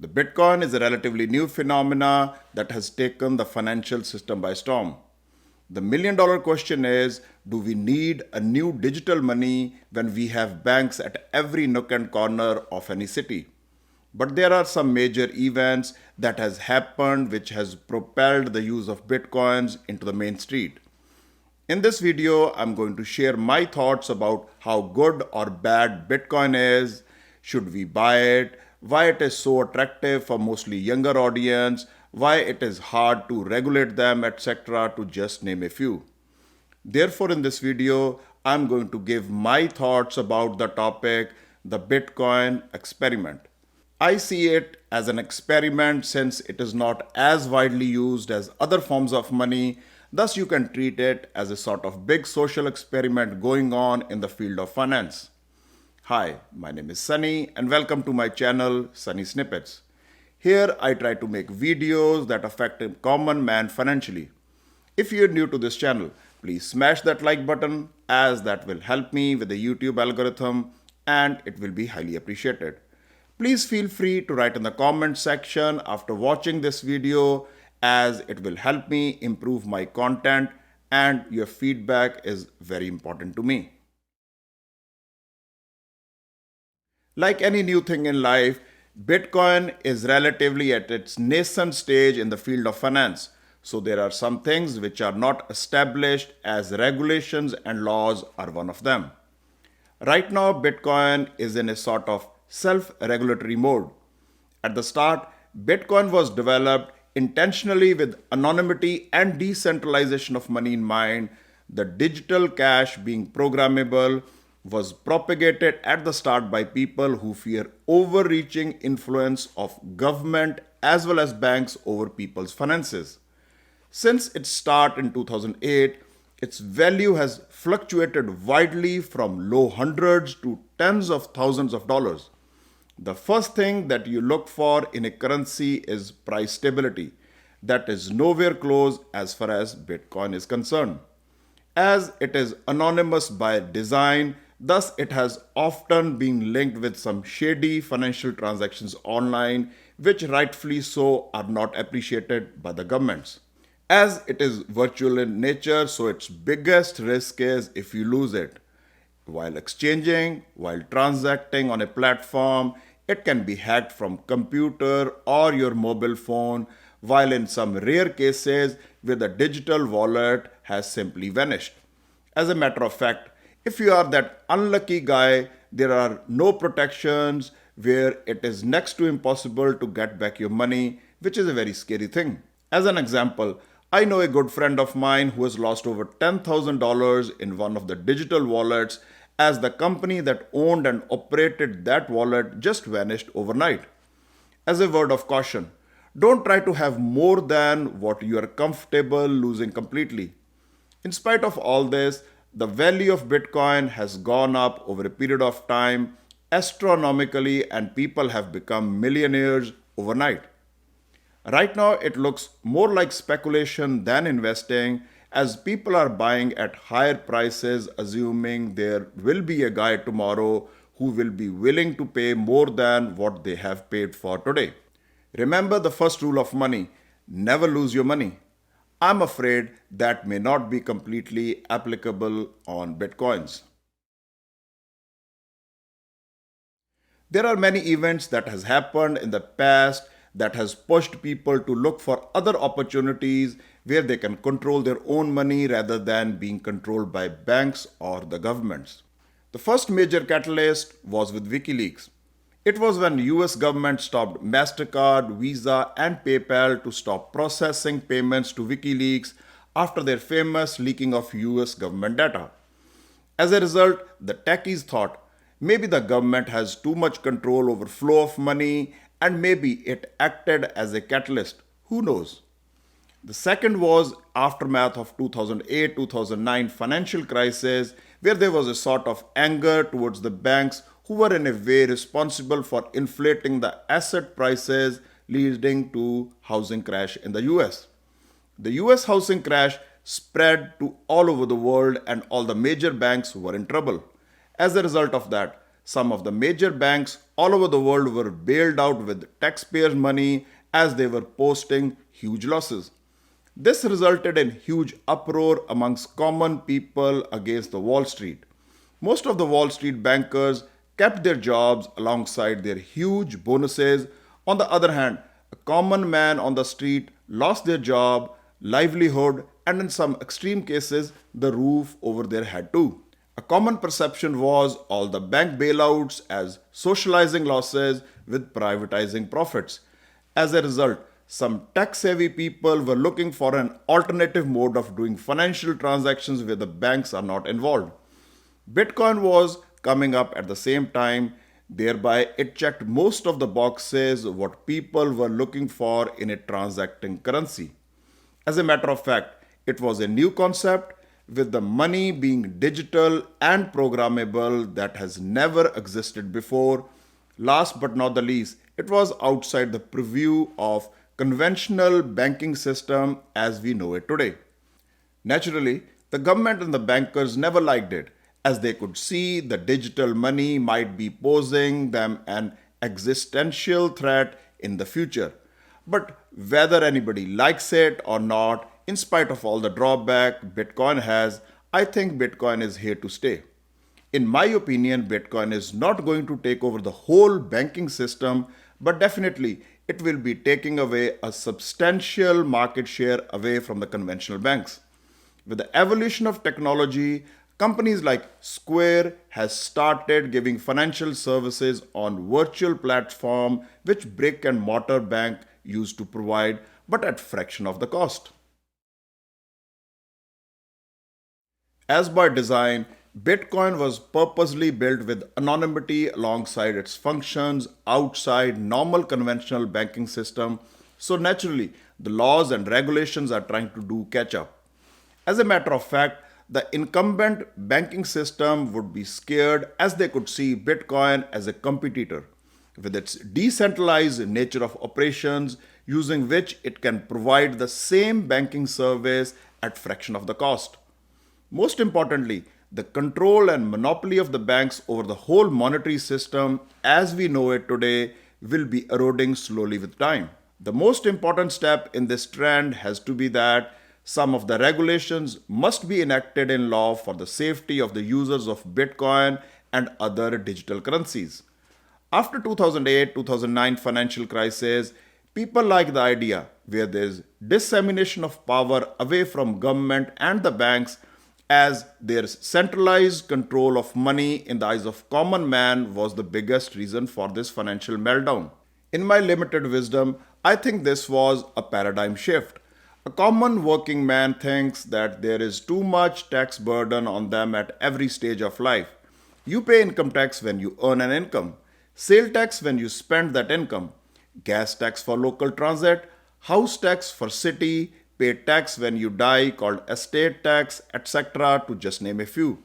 The Bitcoin is a relatively new phenomena that has taken the financial system by storm. The million dollar question is, do we need a new digital money when we have banks at every nook and corner of any city? But there are some major events that has happened which has propelled the use of Bitcoins into the main street. In this video, I'm going to share my thoughts about how good or bad Bitcoin is, should we buy it, why it is so attractive for mostly younger audience, why it is hard to regulate them, etc., to just name a few. Therefore, in this video, I'm going to give my thoughts about the topic, the Bitcoin experiment. I see it as an experiment since it is not as widely used as other forms of money. Thus, you can treat it as a sort of big social experiment going on in the field of finance. Hi, my name is Sunny and welcome to my channel Sunnysnippets. Here I try to make videos that affect a common man financially. If you're new to this channel, please smash that like button as that will help me with the YouTube algorithm and it will be highly appreciated. Please feel free to write in the comment section after watching this video as it will help me improve my content and your feedback is very important to me. Like any new thing in life, Bitcoin is relatively at its nascent stage in the field of finance. So there are some things which are not established as regulations and laws are one of them. Right now, Bitcoin is in a sort of self-regulatory mode. At the start, Bitcoin was developed intentionally with anonymity and decentralization of money in mind. The digital cash being programmable was propagated at the start by people who fear overreaching influence of government as well as banks over people's finances. Since its start in 2008, its value has fluctuated widely from low hundreds to tens of thousands of dollars. The first thing that you look for in a currency is price stability. That is nowhere close as far as Bitcoin is concerned. As it is anonymous by design, thus it has often been linked with some shady financial transactions online, which rightfully so are not appreciated by the governments. As it is virtual in nature, so its biggest risk is if you lose it. While exchanging, while transacting on a platform, it can be hacked from computer or your mobile phone, while in some rare cases where the digital wallet has simply vanished. As a matter of fact, if you are that unlucky guy, there are no protections where it is next to impossible to get back your money, which is a very scary thing. As an example, I know a good friend of mine who has lost over $10,000 in one of the digital wallets as the company that owned and operated that wallet just vanished overnight. As a word of caution, don't try to have more than what you are comfortable losing completely. In spite of all this, the value of Bitcoin has gone up over a period of time astronomically and people have become millionaires overnight. Right now, it looks more like speculation than investing as people are buying at higher prices, assuming there will be a guy tomorrow who will be willing to pay more than what they have paid for today. Remember the first rule of money, never lose your money. I'm afraid that may not be completely applicable on Bitcoins. There are many events that has happened in the past that has pushed people to look for other opportunities where they can control their own money rather than being controlled by banks or the governments. The first major catalyst was with WikiLeaks. It was when US government stopped MasterCard, Visa and PayPal to stop processing payments to WikiLeaks after their famous leaking of US government data. As a result, the techies thought maybe the government has too much control over flow of money and maybe it acted as a catalyst. Who knows? The second was aftermath of 2008-2009 financial crisis where there was a sort of anger towards the banks who were in a way responsible for inflating the asset prices leading to housing crash in the US. The US housing crash spread to all over the world and all the major banks were in trouble. As a result of that, Some of the major banks all over the world were bailed out with taxpayers' money as they were posting huge losses. This resulted in huge uproar amongst common people against the Wall Street. Most of the Wall Street bankers kept their jobs alongside their huge bonuses. On the other hand, a common man on the street lost their job, livelihood, and in some extreme cases, the roof over their head too. A common perception was all the bank bailouts as socializing losses with privatizing profits. As a result, some tech savvy people were looking for an alternative mode of doing financial transactions where the banks are not involved. Bitcoin was coming up at the same time, thereby, it checked most of the boxes what people were looking for in a transacting currency. As a matter of fact, it was a new concept with the money being digital and programmable that has never existed before. Last but not the least, it was outside the purview of conventional banking system as we know it today. Naturally, the government and the bankers never liked it, as they could see the digital money might be posing them an existential threat in the future. But whether anybody likes it or not, in spite of all the drawback Bitcoin has, I think Bitcoin is here to stay. In my opinion, Bitcoin is not going to take over the whole banking system, but definitely it will be taking away a substantial market share away from the conventional banks. With the evolution of technology, companies like Square has started giving financial services on virtual platform which brick and mortar bank used to provide but at fraction of the cost. As by design, Bitcoin was purposely built with anonymity alongside its functions outside normal conventional banking system, so naturally the laws and regulations are trying to do catch up. As a matter of fact, the incumbent banking system would be scared as they could see Bitcoin as a competitor with its decentralized nature of operations using which it can provide the same banking service at fraction of the cost. Most importantly, the control and monopoly of the banks over the whole monetary system as we know it today will be eroding slowly with time. The most important step in this trend has to be that some of the regulations must be enacted in law for the safety of the users of Bitcoin and other digital currencies. After 2008-2009 financial crisis, people like the idea where there is dissemination of power away from government and the banks as their centralized control of money in the eyes of common man was the biggest reason for this financial meltdown. In my limited wisdom, I think this was a paradigm shift. A common working man thinks that there is too much tax burden on them at every stage of life. You pay income tax when you earn an income, sale tax when you spend that income, gas tax for local transit, house tax for city, pay tax when you die called estate tax, etc. to just name a few.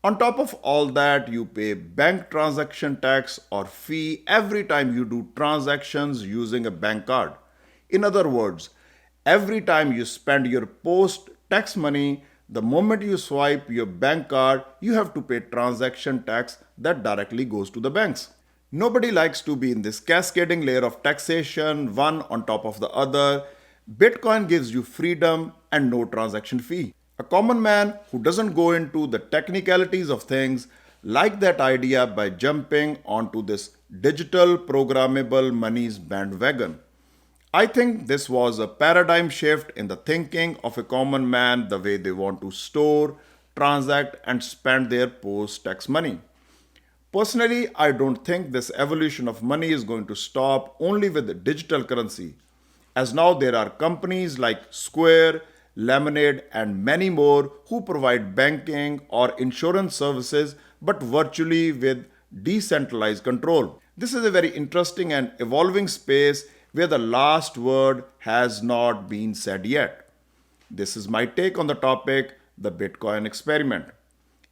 On top of all that, you pay bank transaction tax or fee every time you do transactions using a bank card. In other words, every time you spend your post tax money, the moment you swipe your bank card, you have to pay transaction tax that directly goes to the banks. Nobody likes to be in this cascading layer of taxation, one on top of the other. Bitcoin gives you freedom and no transaction fee. A common man who doesn't go into the technicalities of things like that idea by jumping onto this digital programmable monies bandwagon. I think this was a paradigm shift in the thinking of a common man, the way they want to store, transact, and spend their post tax money. Personally, I don't think this evolution of money is going to stop only with digital currency, as now there are companies like Square, Lemonade, and many more who provide banking or insurance services but virtually with decentralized control. This is a very interesting and evolving space where the last word has not been said yet. This is my take on the topic, the Bitcoin experiment.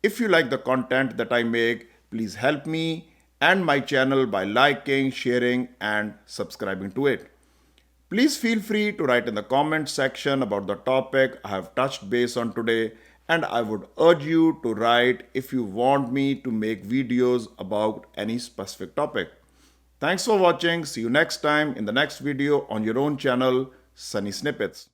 If you like the content that I make, please help me and my channel by liking, sharing, and subscribing to it. Please feel free to write in the comment section about the topic I have touched base on today, and I would urge you to write if you want me to make videos about any specific topic. Thanks for watching. See you next time in the next video on your own channel, Sunny Snippets.